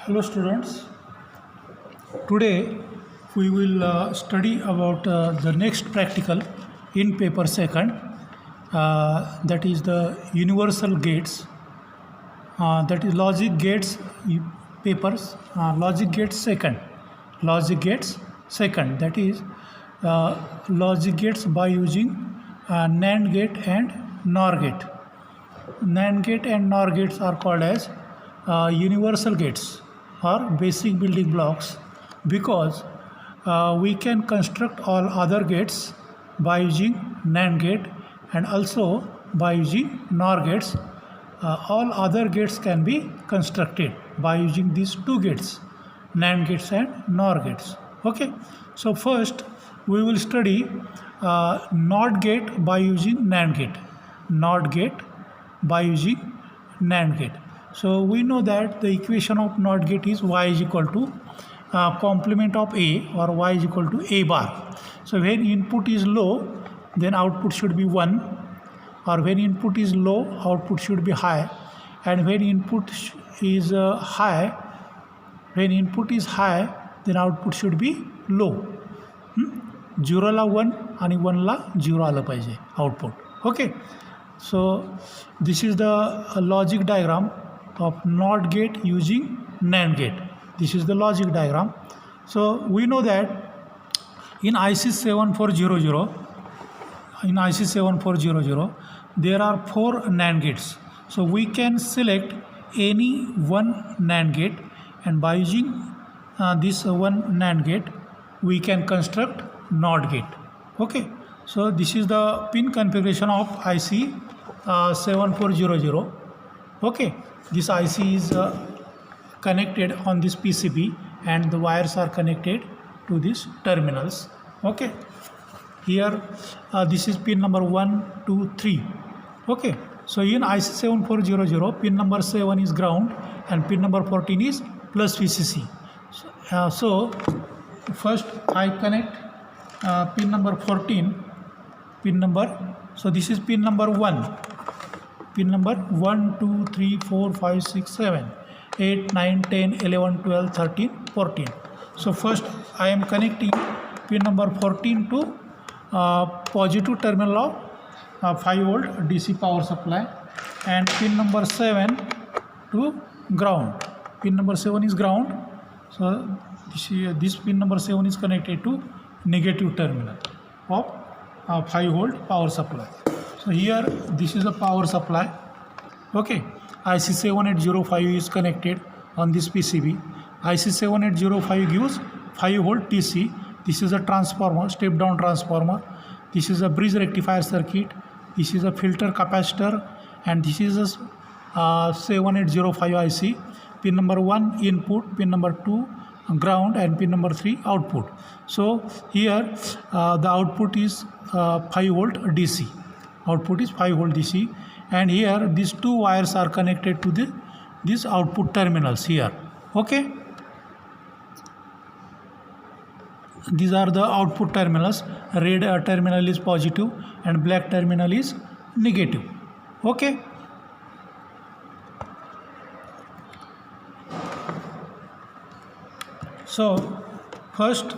Hello students, today we will study about the next practical in paper second, that is the universal gates, that is logic gates papers, logic gates second, that is logic gates by using NAND gate and NOR gate. NAND gate and NOR gates are called as universal gates or basic building blocks because we can construct all other gates by using NAND gate and also by using NOR gates. All other gates can be constructed by using these two gates, NAND gates and NOR gates. Okay, so first we will study NOT gate by using NAND gate. NOT gate by using NAND gate. So we know that the equation of NOT gate is y is equal to complement of a, or y is equal to a bar. So when input is low, then output should be 1, or when input is low, output should be high, and when input is high, then output should be low. 0 ला 1 आणि 1 ला 0 आलं पाहिजे output. Okay, so this is the logic diagram of NOT gate using NAND gate. This is the logic diagram. So we know that in IC 7400 there are 4 NAND gates. So we can select any one NAND gate, and by using this one NAND gate we can construct NOT gate. Okay, so this is the pin configuration of IC 7400. Okay, this IC is connected on this PCB and the wires are connected to these terminals. Okay, here this is pin number 1, 2, 3. Okay, so in IC 7400 pin number 7 is ground and pin number 14 is plus VCC. So first I connect pin number 14, so this is pin number 1, 2, 3, 4, 5, 6, 7, 8, 9, 10, 11, 12, 13, 14. So first I am connecting pin number 14 to positive terminal of 5 volt DC power supply, and pin number 7 to ground. Pin number 7 is ground, so this pin number 7 is connected to negative terminal of 5 volt power supply. So here this is a power supply. Okay, IC 7805 is connected on this PCB. IC 7805 gives 5 volt DC. This is a transformer, step down transformer. This is a bridge rectifier circuit. This is a filter capacitor, and this is a 7805 IC. Pin number 1 input, pin number 2 ground, and pin number 3 output. So here the output is 5 volt DC. Output is 5 volt DC, and here these two wires are connected to these output terminals here. Okay, these are the output terminals. Red terminal is positive and black terminal is negative. Okay, so first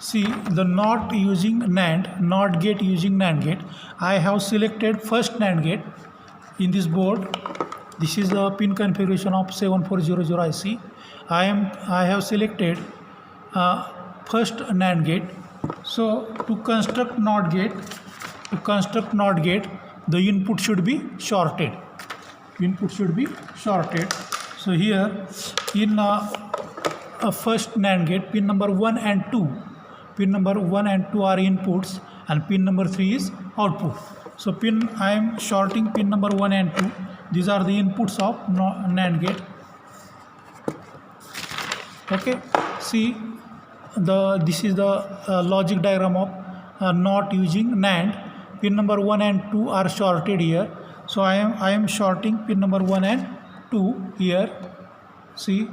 see the NOT using NOT gate using NAND gate. I have selected first NAND gate in this board. This is the pin configuration of 7400 IC. I have selected first NAND gate. So to construct NOT gate, the input should be shorted. So here in first NAND gate, pin number 1 and 2 are inputs, and pin number 3 is output. So I am shorting pin number 1 and 2. These are the inputs of NAND gate. Okay, see this is the logic diagram of NOT using NAND. Pin number 1 and 2 are shorted here. So I am shorting pin number 1 and 2 here. See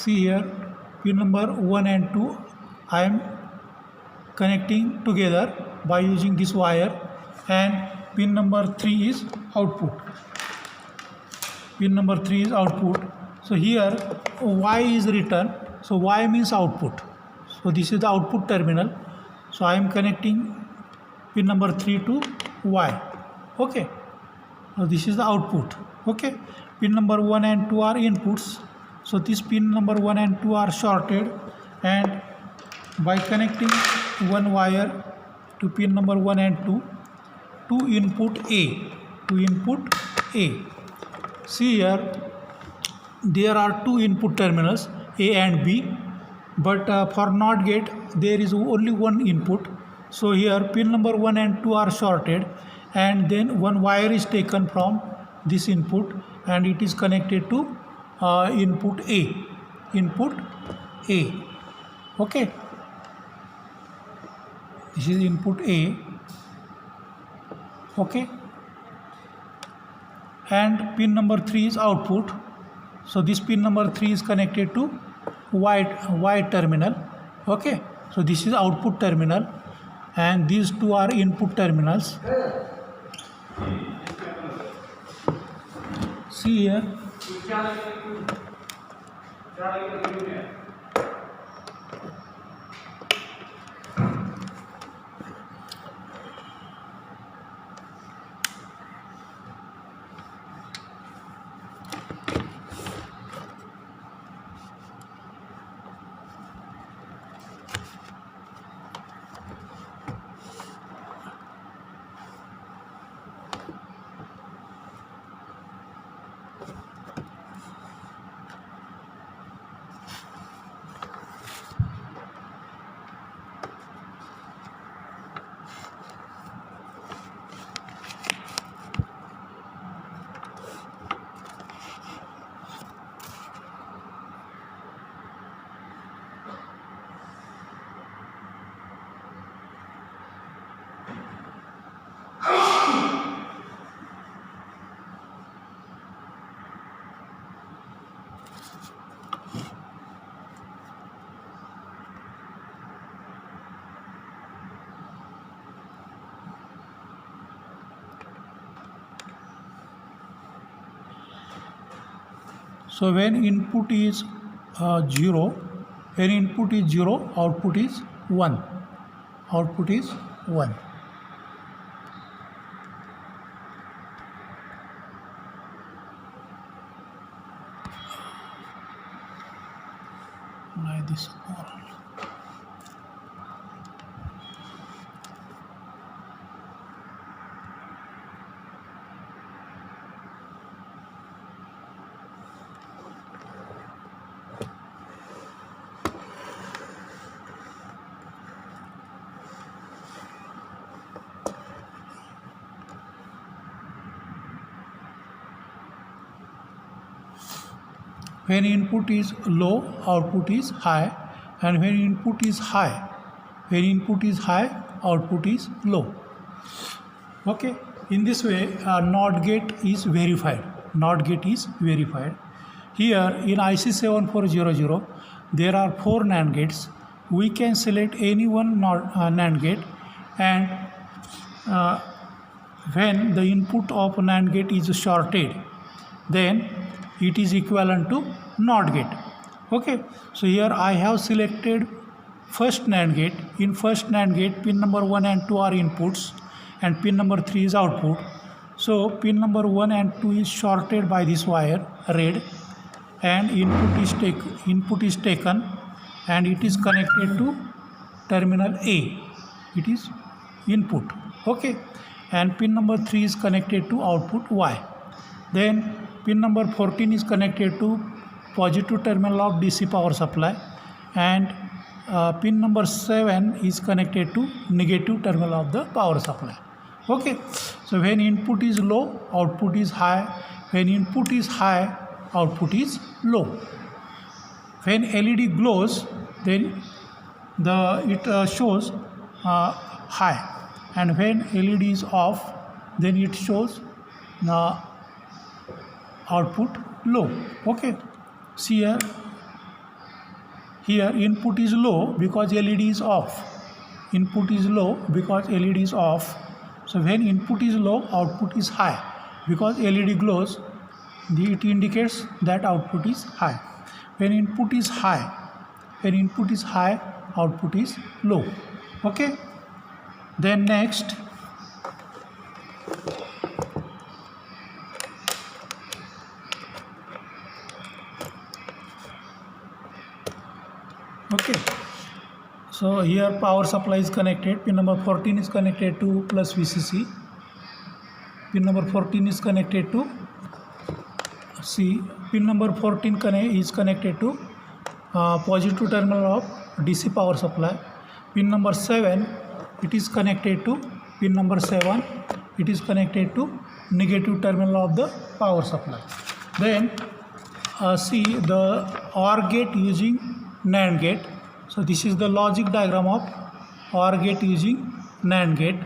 here, pin number 1 and 2 I am connecting together by using this wire, and pin number 3 is output. pin number 3 is output. So here Y is written, so Y means output. So this is the output terminal. So I am connecting pin number 3 to Y. Okay. Now this is the output. Okay. Pin number 1 and 2 are inputs. So this pin number 1 and 2 are shorted, and by connecting one wire to pin number 1 and 2 to input A. See here, there are two input terminals A and B, but for NOT gate there is only one input. So here pin number 1 and 2 are shorted, and then one wire is taken from this input and it is connected to input A. Okay, this is input A. Okay, and pin number 3 is output. So this pin number 3 is connected to Y terminal. Okay, so this is output terminal and these two are input terminals. See here, so when input is 0, output is 1. Like this. When input is low, output is high, and when input is high, output is low. Okay, in this way NOT gate is verified. Here in IC 7400 there are 4 NAND gates. We can select any one NAND gate, and when the input of NAND gate is shorted, then it is equivalent to NOT gate. Okay, so here I have selected first NAND gate. In first NAND gate, pin number 1 and 2 are inputs and pin number 3 is output. So pin number 1 and 2 is shorted by this wire red, and input is taken and it is connected to terminal A. It is input. Okay, and pin number 3 is connected to output Y. Then pin number 14 is connected to positive terminal of DC power supply, and pin number 7 is connected to negative terminal of the power supply. Okay, so when input is low, output is high. When input is high, output is low. When LED glows, then it shows high, and when LED is off, then it shows output low. Okay, see here input is low because LED is off. So when input is low, output is high because LED glows. it indicates that output is high. When input is high, output is low. Okay. Then next, okay, so here power supply is connected. Pin number 14 is connected to plus VCC. Pin number 14 is connected to C. Pin number 14 is connected to positive terminal of DC power supply. Pin number 7, it is connected to pin number 7, it is connected to negative terminal of the power supply. Then see the OR gate using NAND gate. So this is the logic diagram of OR gate using NAND gate.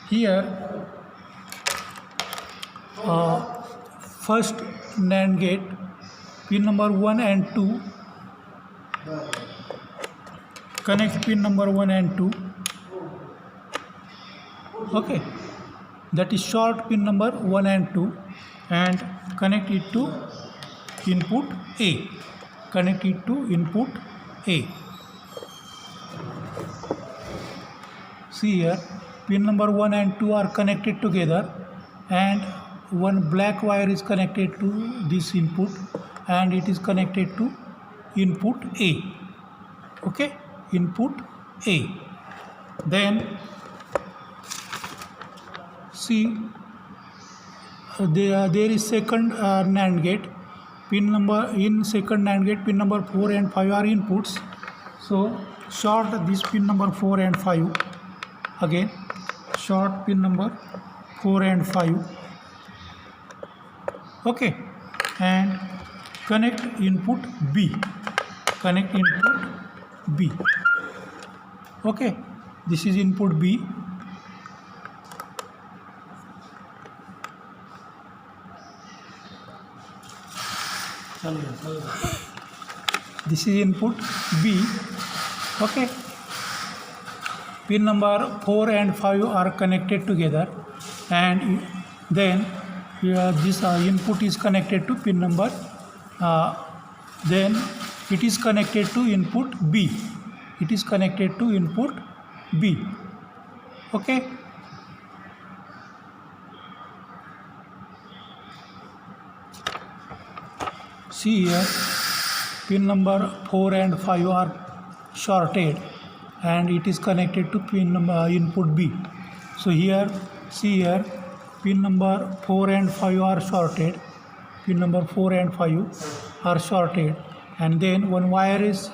Here first NAND gate, pin number 1 and 2, connect pin number 1 and 2. Okay, that is short pin number 1 and 2, and connect it to input A. Connect it to input A. See here, pin number 1 and 2 are connected together, and one black wire is connected to this input, and it is connected to input A. Okay, input A. Then see there is second NAND gate. Pin number in second NAND gate, pin number 4 and 5 are inputs. So short this pin number 4 and 5. Again short pin number 4 and 5. Okay, and connect input B. Connect input B. Okay, this is input B. This is input B. Okay, pin number 4 and 5 are connected together, and then this input is connected to pin number, then it is connected to input B. It is connected to input B. Okay. See here, pin number 4 and 5 are shorted, and it is connected to pin number input B. So here, see here, pin number 4 and 5 are shorted. Pin number 4 and 5 are shorted, and then one wire is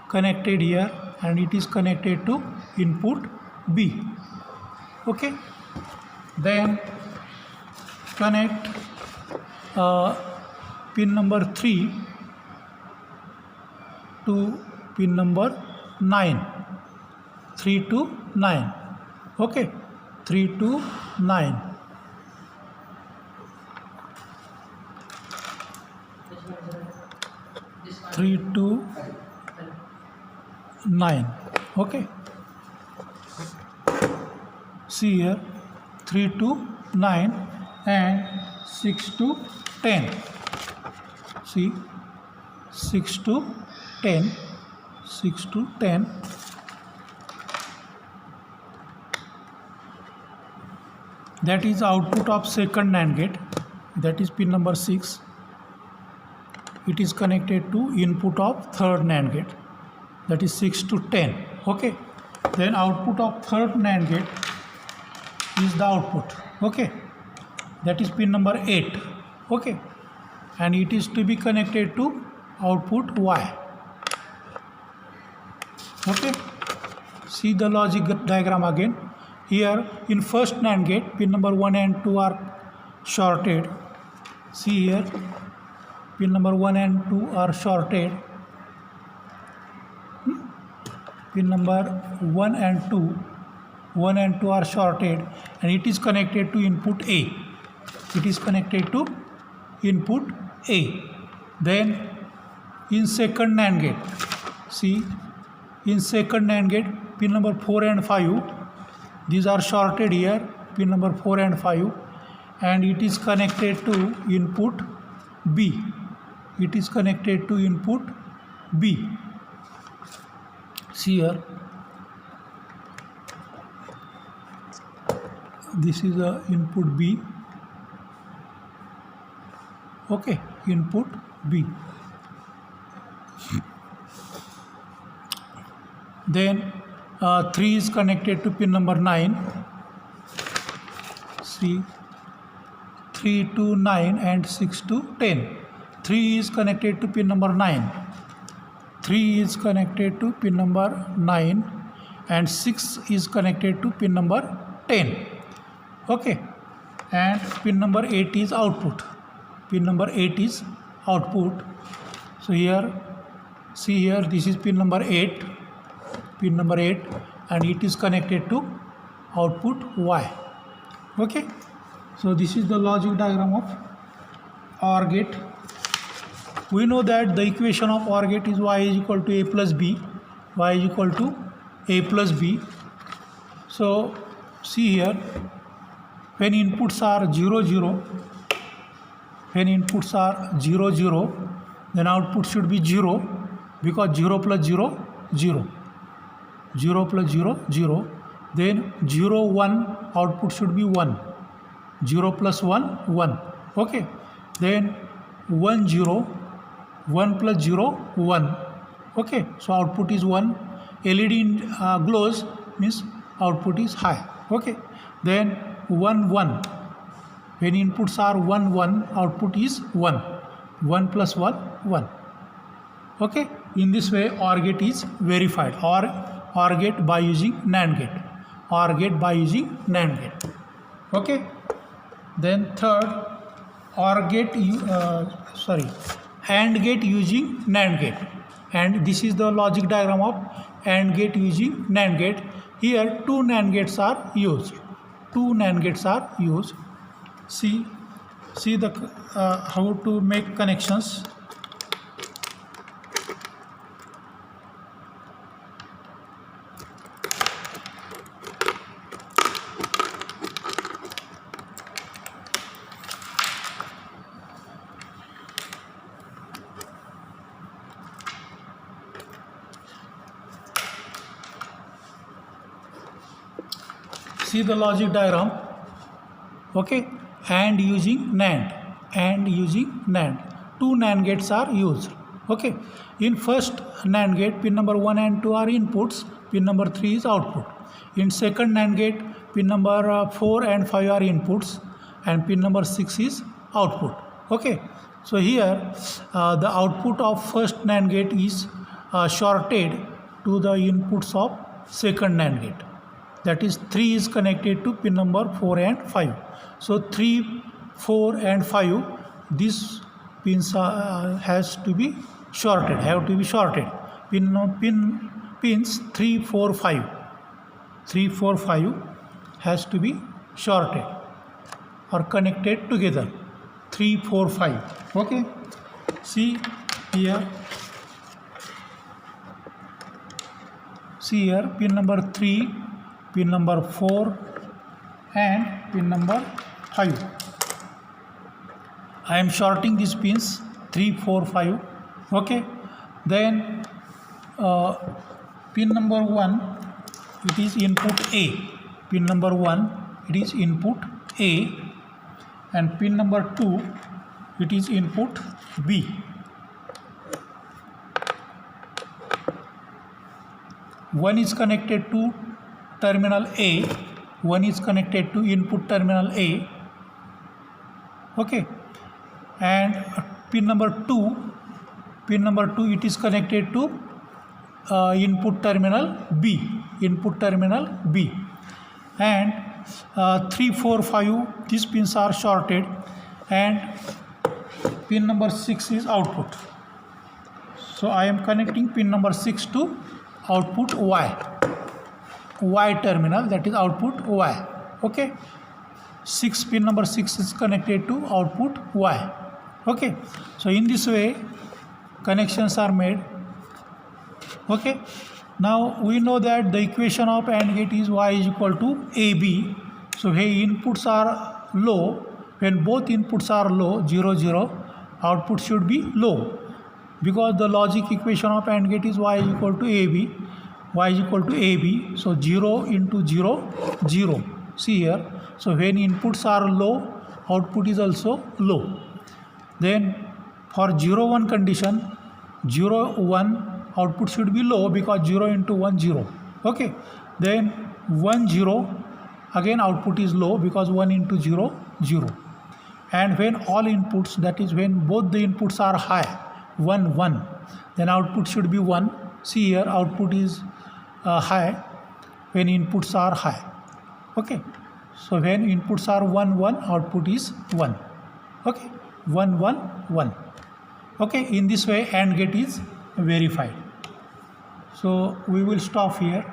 connected here, and it is connected to input B. Okay. Then connect pin number 3 to pin number 9. 3 to 9. Okay, 3 to 9. Three to 9. Okay. See here, 3 to 9 and 6 to 10. See, 6 to 10. 6 to 10. That is output of second NAND gate. That is pin number 6. It is connected to input of third NAND gate. That is 6 to 10. Okay. Then output of third NAND gate is the output. Okay. That is pin number 8. Okay. And it is to be connected to output Y. Okay. See the logic diagram again. Here in first NAND gate, pin number 1 and 2 are shorted. See here, pin number 1 and 2 are shorted. Pin number 1 and 2 are shorted, and it is connected to input A. It is connected to input A. Then in second NAND gate, see, in second NAND gate, pin number 4 and 5, these are shorted here, pin number 4 and 5, and it is connected to input B. It is connected to input B. See here, this is the input B. Okay, input B. Then 3 is connected to pin number 9. See, 3 to 9 and 6 to 10. 3 is connected to pin number 9. 3 is connected to pin number 9 and 6 is connected to pin number 10. Okay, and pin number 8 is output. Pin number 8 is output. So here, see here, this is pin number 8. Pin number 8, and it is connected to output Y. Okay, so this is the logic diagram of OR gate. We know that the equation of OR gate is Y is equal to A plus B. Y is equal to A plus B. So see here, when inputs are 0 0, when inputs are 0 0, then output should be 0, because 0 plus 0 0, 0 plus 0 0, then 0 1 output should be 1, 0 plus 1 1. Okay, then 1 0, 1 plus 0 1. Okay, so output is 1. LED glows means output is high. Okay, then 1 1, when inputs are 1 1, output is 1, 1 plus 1 1. Okay, in this way OR gate is verified, or OR gate by using NAND gate, OR gate by using NAND gate. Okay, then third, OR gate AND gate using NAND gate, and this is the logic diagram of AND gate using NAND gate. Here two NAND gates are used. Two NAND gates are used. See the how to make connections. See the logic diagram. Okay, and using NAND, and using NAND, two NAND gates are used. Okay, in first NAND gate, pin number 1 and 2 are inputs, pin number 3 is output. In second NAND gate, pin number 4 and 5 are inputs, and pin number 6 is output. Okay, so here the output of first NAND gate is shorted to the inputs of second NAND gate. That is, 3 is connected to pin number 4 and 5. So 3, 4 and 5, these pins has to be shorted, Pins 3, 4, 5. 3, 4, 5 has to be shorted or connected together. 3, 4, 5. Okay. See here. See here, pin number 3, pin number 4 and pin number 5. I am shorting these pins 3, 4, 5. Okay, then pin number 1, it is input A. Pin number 1, it is input A, and pin number 2, it is input B. One is connected to terminal A, one is connected to input terminal A. Okay, and pin number 2, it is connected to input terminal B, and 3, 4, 5, these pins are shorted, and pin number 6 is output. So I am connecting pin number 6 to output Y terminal, that is output Y. Okay, pin number 6 is connected to output Y. Okay, so in this way connections are made. Okay, now we know that the equation of AND gate is Y is equal to AB. So when inputs are low, when both inputs are low, 0 0, output should be low, because the logic equation of AND gate is y is equal to AB, y is equal to AB. So 0 into 0, 0. See here. So when inputs are low, output is also low. Then for 0 1 condition, 0 1 output should be low, because 0 into 1 0. Okay. Then 1 0, again output is low, because 1 into 0 0. And when all inputs, that is when both the inputs are high, 1 1, then output should be 1. See here, output is high when inputs are high. Okay. So when inputs are 1 1, output is 1. Okay. 1 1 1. Okay. In this way AND gate is verified. So we will stop here.